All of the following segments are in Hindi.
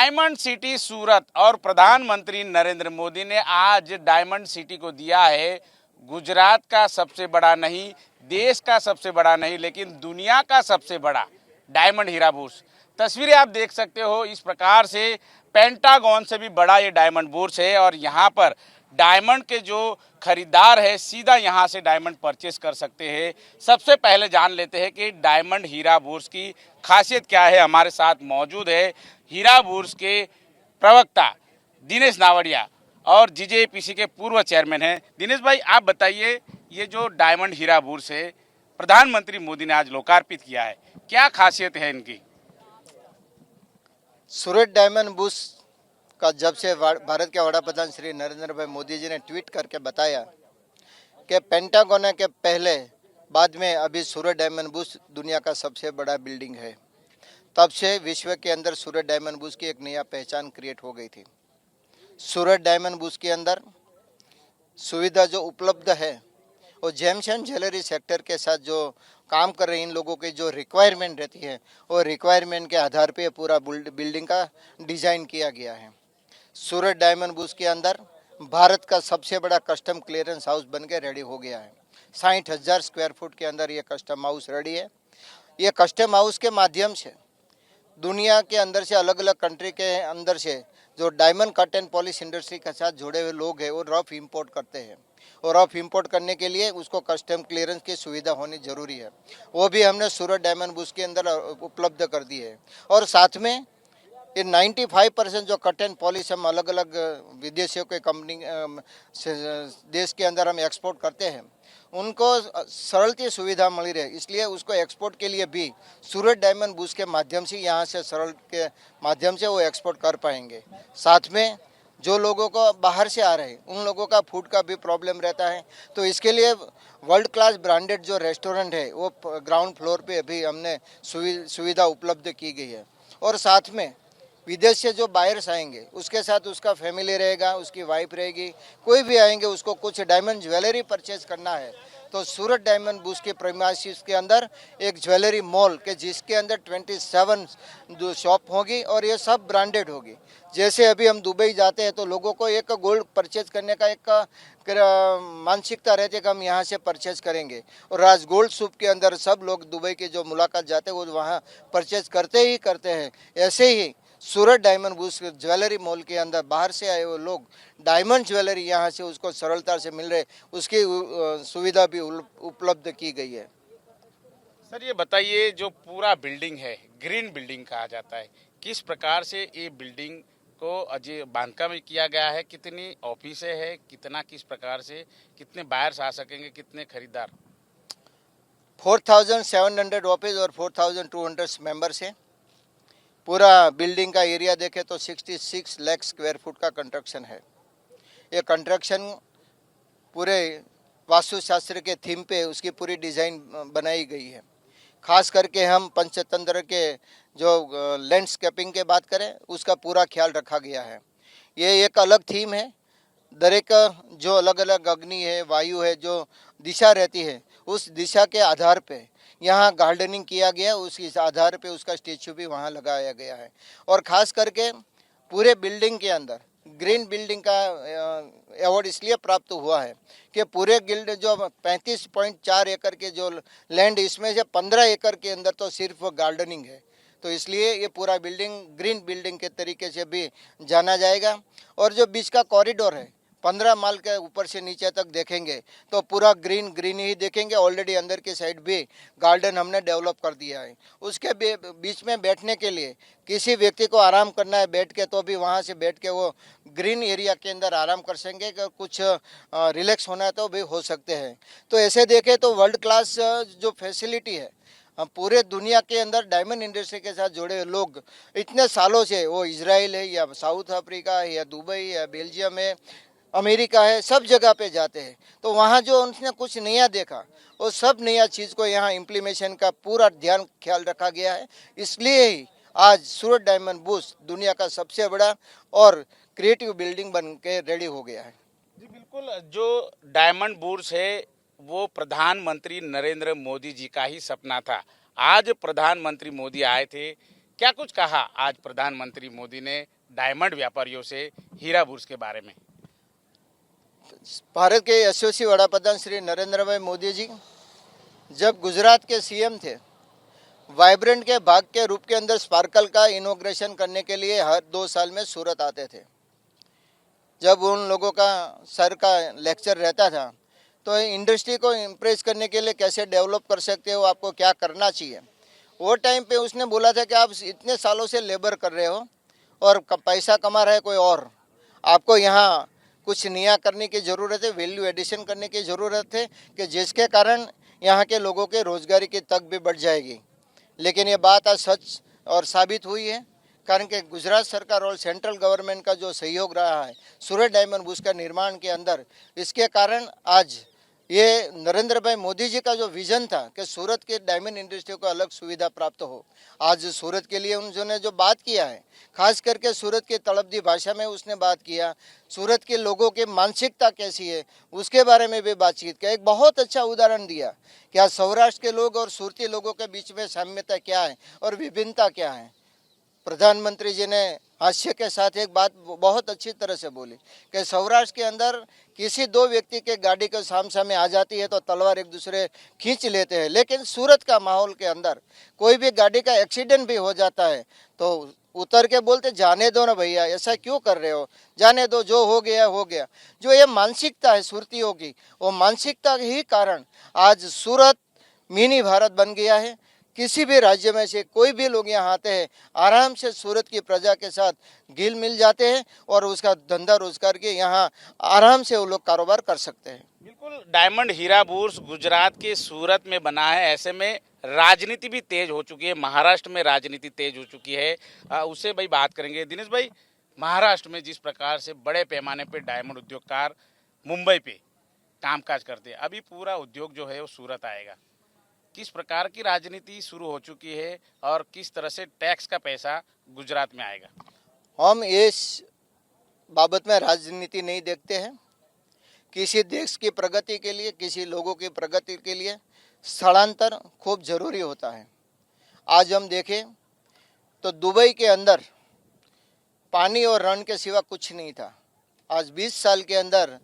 डायमंड सिटी सूरत और प्रधानमंत्री नरेंद्र मोदी ने आज डायमंड सिटी को दिया है गुजरात का सबसे बड़ा नहीं, देश का सबसे बड़ा नहीं, लेकिन दुनिया का सबसे बड़ा डायमंड हीरा बुर्ज। तस्वीरें आप देख सकते हो, इस प्रकार से पेंटागन से भी बड़ा ये डायमंड बुर्ज है और यहाँ पर डायमंड के जो खरीदार है सीधा यहाँ से डायमंड परचेस कर सकते हैं। सबसे पहले जान लेते हैं कि डायमंड हीरा बुर्ज की खासियत क्या है। हमारे साथ मौजूद है हीरा बुर्ज के प्रवक्ता दिनेश नावड़िया और जीजेपीसी के पूर्व चेयरमैन हैं। दिनेश भाई, आप बताइए, ये जो डायमंड हीरा बुर्ज है प्रधानमंत्री मोदी ने आज लोकार्पित किया है, क्या खासियत है इनकी? सूरत डायमंड बुर्ज का जब से भारत के वड़ा प्रधान श्री नरेंद्र भाई मोदी जी ने ट्वीट करके बताया कि पेंटागन के पहले बाद में अभी सूरत डायमंड बुर्ज दुनिया का सबसे बड़ा बिल्डिंग है, तब से विश्व के अंदर सूरत डायमंड बुर्ज की एक नया पहचान क्रिएट हो गई थी। सूरत डायमंड बुर्ज के अंदर सुविधा जो उपलब्ध है वो जेम्स एंड ज्वेलरी सेक्टर के साथ जो काम कर रहे हैं, इन लोगों की जो रिक्वायरमेंट रहती है वो रिक्वायरमेंट के आधार पे पूरा बिल्डिंग का डिज़ाइन किया गया है। सूरत डायमंड बुर्ज के अंदर भारत का सबसे बड़ा कस्टम क्लियरेंस हाउस बन के रेडी हो गया है। 60,000 स्क्वायर फुट के अंदर ये कस्टम हाउस रेडी है। ये कस्टम हाउस के माध्यम से दुनिया के अंदर से, अलग अलग कंट्री के अंदर से जो diamond cut and polish industry के साथ जुड़े हुए लोग हैं वो रफ इंपोर्ट करते हैं, और रफ इंपोर्ट करने के लिए उसको कस्टम क्लियरेंस की सुविधा होनी जरूरी है। वो भी हमने सूरत डायमंड बुर्ज के अंदर उपलब्ध कर दी है। और साथ में ये 95% जो कट एंड पॉलिश हम अलग अलग विदेशियों के कंपनी देश के अंदर हम एक्सपोर्ट करते हैं, उनको सरलती सुविधा मिल रही है, इसलिए उसको एक्सपोर्ट के लिए भी सूरत डायमंड बुर्ज के माध्यम से यहाँ से सरल के माध्यम से वो एक्सपोर्ट कर पाएंगे। साथ में जो लोगों को बाहर से आ रहे हैं उन लोगों का फूड का भी प्रॉब्लम रहता है, तो इसके लिए वर्ल्ड क्लास ब्रांडेड जो रेस्टोरेंट है वो ग्राउंड फ्लोर पे अभी हमने सुविधा उपलब्ध की गई है। और साथ में विदेश से जो बायर्स आएंगे उसके साथ उसका फैमिली रहेगा, उसकी वाइफ रहेगी, कोई भी आएंगे उसको कुछ डायमंड ज्वेलरी परचेज करना है तो सूरत डायमंड बुर्ज के प्रीमाइसेस के अंदर एक ज्वेलरी मॉल के जिसके अंदर 27 शॉप होगी और ये सब ब्रांडेड होगी। जैसे अभी हम दुबई जाते हैं तो लोगों को एक गोल्ड परचेज करने का एक मानसिकता रहती है कि हम यहाँ से परचेज करेंगे, और आज गोल्ड सूप के अंदर सब लोग दुबई के जो मुलाकात जाते हैं वो वहाँ परचेज करते ही करते हैं। ऐसे ही सूरत डायमंड बुर्ज ज्वेलरी मॉल के अंदर बाहर से आए हुए लोग डायमंड ज्वेलरी यहाँ से उसको सरलता से मिल रहे, उसकी सुविधा भी उपलब्ध की गई है। सर, ये बताइए, जो पूरा बिल्डिंग है ग्रीन बिल्डिंग कहा जाता है, किस प्रकार से ये बिल्डिंग को अजय बांधकाम किया गया है, कितनी ऑफिसें है, कितना किस प्रकार से कितने बायर्स आ सकेंगे, कितने खरीदार? 4,700 ऑफिस और 4,200 मेंबर्स हैं। पूरा बिल्डिंग का एरिया देखें तो 66 लाख स्क्वायर फुट का कंस्ट्रक्शन है। ये कंस्ट्रक्शन पूरे वास्तुशास्त्र के थीम पे उसकी पूरी डिज़ाइन बनाई गई है। खास करके हम पंचतंत्र के जो लैंडस्केपिंग के बात करें उसका पूरा ख्याल रखा गया है। ये एक अलग थीम है। दरेक जो अलग अलग अग्नि है, वायु है, जो दिशा रहती है उस दिशा के आधार पे यहाँ गार्डनिंग किया गया, उसके आधार पे उसका स्टेचू भी वहाँ लगाया गया है। और ख़ास करके पूरे बिल्डिंग के अंदर ग्रीन बिल्डिंग का अवार्ड इसलिए प्राप्त हुआ है कि पूरे गिल्ड जो 35.4 एकड़ के जो लैंड, इसमें से 15 एकड़ के अंदर तो सिर्फ गार्डनिंग है, तो इसलिए ये पूरा बिल्डिंग ग्रीन बिल्डिंग के तरीके से भी जाना जाएगा। और जो बीच का कॉरिडोर है 15 माल के ऊपर से नीचे तक देखेंगे तो पूरा ग्रीन ग्रीन ही देखेंगे। ऑलरेडी अंदर की साइड भी गार्डन हमने डेवलप कर दिया है। उसके बीच में बैठने के लिए किसी व्यक्ति को आराम करना है बैठ के, तो भी वहाँ से बैठ के वो ग्रीन एरिया के अंदर आराम कर सकेंगे। कुछ रिलैक्स होना है तो भी हो सकते हैं। तो ऐसे देखें तो वर्ल्ड क्लास जो फैसिलिटी है पूरे दुनिया के अंदर डायमंड इंडस्ट्री के साथ जुड़े लोग इतने सालों से, वो इजराइल है या साउथ अफ्रीका है या दुबई या बेल्जियम है, अमेरिका है, सब जगह पे जाते हैं। तो वहाँ जो उन्होंने कुछ नया देखा वो सब नया चीज़ को यहाँ इम्प्लीमेशन का पूरा ध्यान ख्याल रखा गया है। इसलिए ही आज सूरत डायमंड बुर्ज दुनिया का सबसे बड़ा और क्रिएटिव बिल्डिंग बन के रेडी हो गया है। जी बिल्कुल, जो डायमंड बुर्ज है वो प्रधानमंत्री नरेंद्र मोदी जी का ही सपना था। आज प्रधानमंत्री मोदी आए थे, क्या कुछ कहा आज प्रधानमंत्री मोदी ने डायमंड व्यापारियों से हीरा बुर्स के बारे में? भारत के यशस्वी वड़ा प्रधान श्री नरेंद्र भाई मोदी जी जब गुजरात के सीएम थे, वाइब्रेंट के भाग के रूप के अंदर स्पार्कल का इनॉग्रेशन करने के लिए हर 2 साल में सूरत आते थे। जब उन लोगों का सर का लेक्चर रहता था तो इंडस्ट्री को इम्प्रेस करने के लिए कैसे डेवलप कर सकते हो, आपको क्या करना चाहिए, वो टाइम पे उसने बोला था कि आप इतने सालों से लेबर कर रहे हो और पैसा कमा रहा है कोई और, आपको यहाँ कुछ नया करने की ज़रूरत है, वैल्यू एडिशन करने की ज़रूरत है कि जिसके कारण यहाँ के लोगों के रोज़गारी की तक भी बढ़ जाएगी। लेकिन ये बात आज सच और साबित हुई है, कारण कि गुजरात सरकार और सेंट्रल गवर्नमेंट का जो सहयोग रहा है सूरत डायमंड बुर्स का निर्माण के अंदर, इसके कारण आज ये नरेंद्र भाई मोदी जी का जो विजन था कि सूरत के डायमंड इंडस्ट्री को अलग सुविधा प्राप्त हो, आज सूरत के लिए उन्होंने जो बात किया है, खास करके सूरत के तड़पदी भाषा में उसने बात किया, सूरत के लोगों की मानसिकता कैसी है उसके बारे में भी बातचीत किया। एक बहुत अच्छा उदाहरण दिया कि आज सौराष्ट्र के लोग और सूरती लोगों के बीच में साम्यता क्या है और विभिन्नता क्या है। प्रधानमंत्री जी ने हास्य के साथ एक बात बहुत अच्छी तरह से बोली कि सौराष्ट्र के अंदर किसी 2 व्यक्ति के गाड़ी के सामने आ जाती है तो तलवार एक दूसरे खींच लेते हैं, लेकिन सूरत का माहौल के अंदर कोई भी गाड़ी का एक्सीडेंट भी हो जाता है तो उतर के बोलते जाने दो ना भैया, ऐसा क्यों कर रहे हो, जाने दो, जो हो गया हो गया। जो ये मानसिकता है सुरतियों की, वो मानसिकता ही कारण आज सूरत मिनी भारत बन गया है। किसी भी राज्य में से कोई भी लोग यहाँ आते हैं, आराम से सूरत की प्रजा के साथ घिल मिल जाते हैं और उसका धंधा रोजगार के यहाँ आराम से वो लोग कारोबार कर सकते हैं। बिल्कुल, डायमंड हीरा बुर्स गुजरात के सूरत में बना है, ऐसे में राजनीति भी तेज हो चुकी है, महाराष्ट्र में राजनीति तेज हो चुकी है, उससे भाई बात करेंगे। दिनेश भाई, महाराष्ट्र में जिस प्रकार से बड़े पैमाने पे डायमंड उद्योगकार मुंबई पे कामकाज करते हैं, अभी पूरा उद्योग जो है वो सूरत आएगा, किस प्रकार की राजनीति शुरू हो चुकी है और किस तरह से टैक्स का पैसा गुजरात में आएगा? हम इस बाबत में राजनीति नहीं देखते हैं। किसी देश की प्रगति के लिए, किसी लोगों की प्रगति के लिए स्थलांतर खूब जरूरी होता है। आज हम देखें तो दुबई के अंदर पानी और रण के सिवा कुछ नहीं था। आज 20 साल के अंदर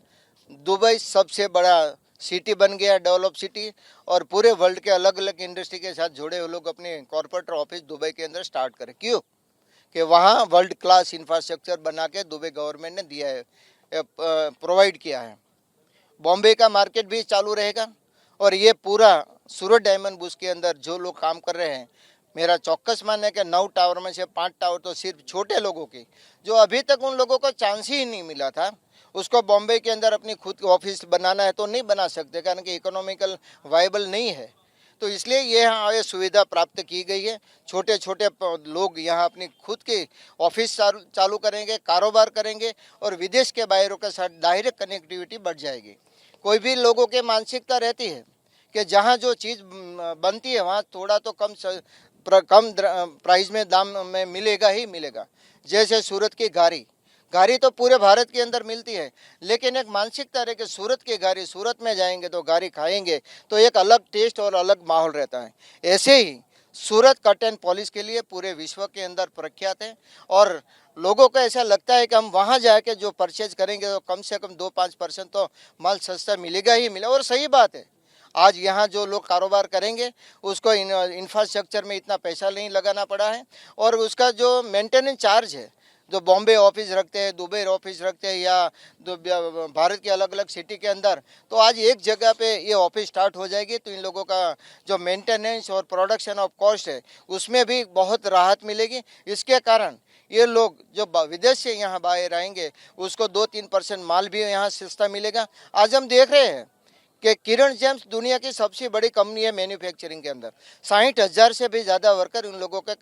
दुबई सबसे बड़ा सिटी बन गया, डेवलप सिटी, और पूरे वर्ल्ड के अलग अलग इंडस्ट्री के साथ जुड़े हुए लोग अपने कॉर्पोरेट ऑफिस दुबई के अंदर स्टार्ट करें। क्यों? कि वहाँ वर्ल्ड क्लास इंफ्रास्ट्रक्चर बना के दुबई गवर्नमेंट ने दिया है, प्रोवाइड किया है। बॉम्बे का मार्केट भी चालू रहेगा और ये पूरा सूरत डायमंड बुर्स के अंदर जो लोग काम कर रहे हैं, मेरा चौक्कस मानना है कि 9 टावर में से 5 टावर तो सिर्फ छोटे लोगों के, जो अभी तक उन लोगों को चांस ही नहीं मिला था, उसको बॉम्बे के अंदर अपनी खुद की ऑफिस बनाना है तो नहीं बना सकते, कारण कि इकोनॉमिकल वायबल नहीं है। तो इसलिए ये सुविधा प्राप्त की गई है। छोटे छोटे लोग यहाँ अपनी खुद की ऑफिस चालू करेंगे, कारोबार करेंगे और विदेश के बाहरों के साथ डायरेक्ट कनेक्टिविटी बढ़ जाएगी। कोई भी लोगों की मानसिकता रहती है कि जहाँ जो चीज़ बनती है वहाँ थोड़ा तो कम प्राइस में, दाम में मिलेगा ही मिलेगा। जैसे सूरत की घारी तो पूरे भारत के अंदर मिलती है, लेकिन एक मानसिकता रहे कि सूरत की घारी, सूरत में जाएंगे तो घारी खाएंगे तो एक अलग टेस्ट और अलग माहौल रहता है। ऐसे ही सूरत कट एंड पॉलिश के लिए पूरे विश्व के अंदर प्रख्यात है और लोगों को ऐसा लगता है कि हम वहाँ जाके जो परचेज करेंगे तो कम से कम 2-5% तो माल सस्ता मिलेगा ही मिलेगा। और सही बात है, आज यहाँ जो लोग कारोबार करेंगे उसको इंफ्रास्ट्रक्चर में इतना पैसा नहीं लगाना पड़ा है और उसका जो मेंटेनेंस चार्ज है, जो बॉम्बे ऑफिस रखते हैं, दुबई ऑफिस रखते हैं या भारत के अलग अलग सिटी के अंदर, तो आज एक जगह पे ये ऑफिस स्टार्ट हो जाएगी तो इन लोगों का जो मेंटेनेंस और प्रोडक्शन ऑफ कॉस्ट है उसमें भी बहुत राहत मिलेगी। इसके कारण ये लोग जो विदेश से यहाँ बाहर आएंगे उसको 2-3% माल भी यहाँ सस्ता मिलेगा। आज हम देख रहे हैं कि किरण जेम्स दुनिया की सबसे बड़ी कंपनी है मैन्युफैक्चरिंग के अंदर, 60,000 से भी ज़्यादा वर्कर उन लोगों के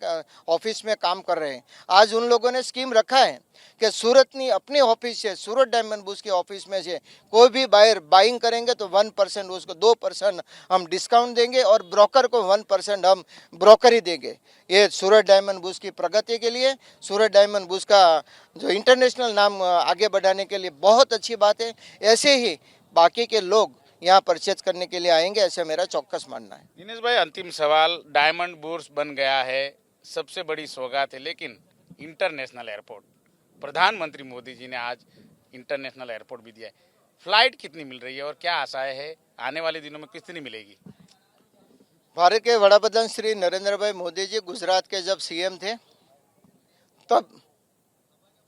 ऑफिस में काम कर रहे हैं। आज उन लोगों ने स्कीम रखा है कि सूरत ने अपने ऑफिस से, सूरत डायमंड बुर्स के ऑफिस में से कोई भी बायर बाइंग करेंगे तो 1% उसको 2% हम डिस्काउंट देंगे और ब्रोकर को 1% हम ब्रोकरी देंगे। ये सूरत डायमंड बुर्स की प्रगति के लिए, सूरत डायमंड बुर्स का जो इंटरनेशनल नाम आगे बढ़ाने के लिए बहुत अच्छी बात है। ऐसे ही बाकी के लोग यहाँ परचेज करने के लिए आएंगे, ऐसे मेरा चौक्कस मानना है। दिनेश भाई, अंतिम सवाल, डायमंड बुर्स बन गया है, सबसे बड़ी सौगात है, लेकिन इंटरनेशनल एयरपोर्ट, प्रधानमंत्री मोदी जी ने आज इंटरनेशनल एयरपोर्ट भी दिया है। फ्लाइट कितनी मिल रही है और क्या आशाएं है आने वाले दिनों में कितनी मिलेगी? भारत के वडाप्रधान श्री नरेंद्र भाई मोदी जी गुजरात के जब सीएम थे तब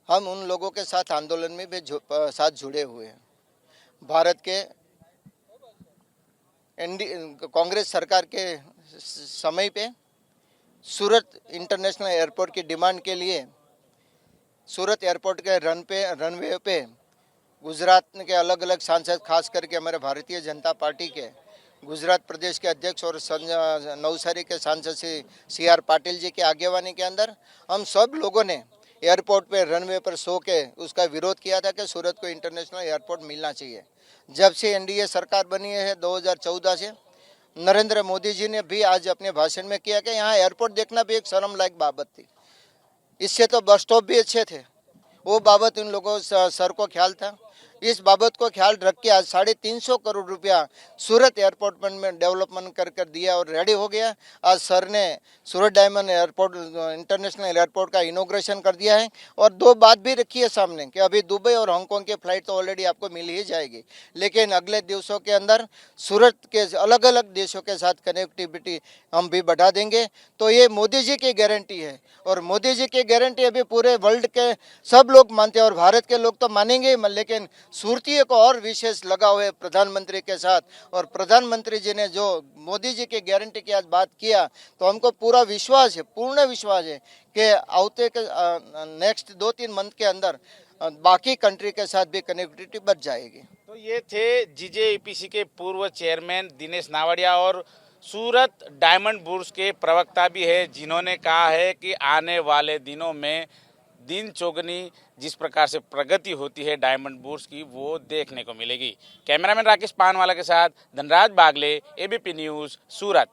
हम उन लोगों के साथ आंदोलन में भी साथ जुड़े हुए हैं। भारत के कांग्रेस सरकार के समय पे सूरत इंटरनेशनल एयरपोर्ट की डिमांड के लिए सूरत एयरपोर्ट के रनवे पे गुजरात के अलग अलग सांसद, खास करके हमारे भारतीय जनता पार्टी के गुजरात प्रदेश के अध्यक्ष और नवसारी के सांसद श्री CR पाटिल जी की आगेवानी के अंदर हम सब लोगों ने एयरपोर्ट पे रनवे पर सो के उसका विरोध किया था कि सूरत को इंटरनेशनल एयरपोर्ट मिलना चाहिए। जब से NDA सरकार बनी है 2014 से, नरेंद्र मोदी जी ने भी आज अपने भाषण में किया कि यहाँ एयरपोर्ट देखना भी एक शर्म लायक बाबत थी। इससे तो बस स्टॉप भी अच्छे थे, वो बाबत इन लोगों सर को ख्याल था। इस बाबत को ख्याल रख के आज 350 करोड़ रुपया सूरत एयरपोर्ट में डेवलपमेंट कर दिया और रेडी हो गया। आज सर ने सूरत डायमंड एयरपोर्ट इंटरनेशनल एयरपोर्ट का इनॉग्रेशन कर दिया है। और दो बात भी रखी है सामने कि अभी दुबई और हांगकांग की फ्लाइट तो ऑलरेडी आपको मिल ही जाएगी, लेकिन अगले दिवसों के अंदर सूरत के अलग अलग देशों के साथ कनेक्टिविटी हम भी बढ़ा देंगे। तो ये मोदी जी की गारंटी है और मोदी जी की गारंटी अभी पूरे वर्ल्ड के सब लोग मानते हैं और भारत के लोग तो मानेंगे, लेकिन सुरतियों को और विशेष लगाव है प्रधानमंत्री के साथ। और प्रधानमंत्री जी ने जो मोदी जी की गारंटी की आज बात किया तो हमको पूरा विश्वास है, पूर्ण विश्वास है कि आते के नेक्स्ट 2-3 मंथ के अंदर बाकी कंट्री के साथ भी कनेक्टिविटी बढ़ जाएगी। तो ये थे GJEPC के पूर्व चेयरमैन दिनेश नावड़िया और सूरत डायमंड बुर्स के प्रवक्ता भी है, जिन्होंने कहा है कि आने वाले दिनों में दिन चौगनी जिस प्रकार से प्रगति होती है डायमंड बुर्स की, वो देखने को मिलेगी। कैमरामैन राकेश पानवाला के साथ धनराज बागले, ABP न्यूज़, सूरत।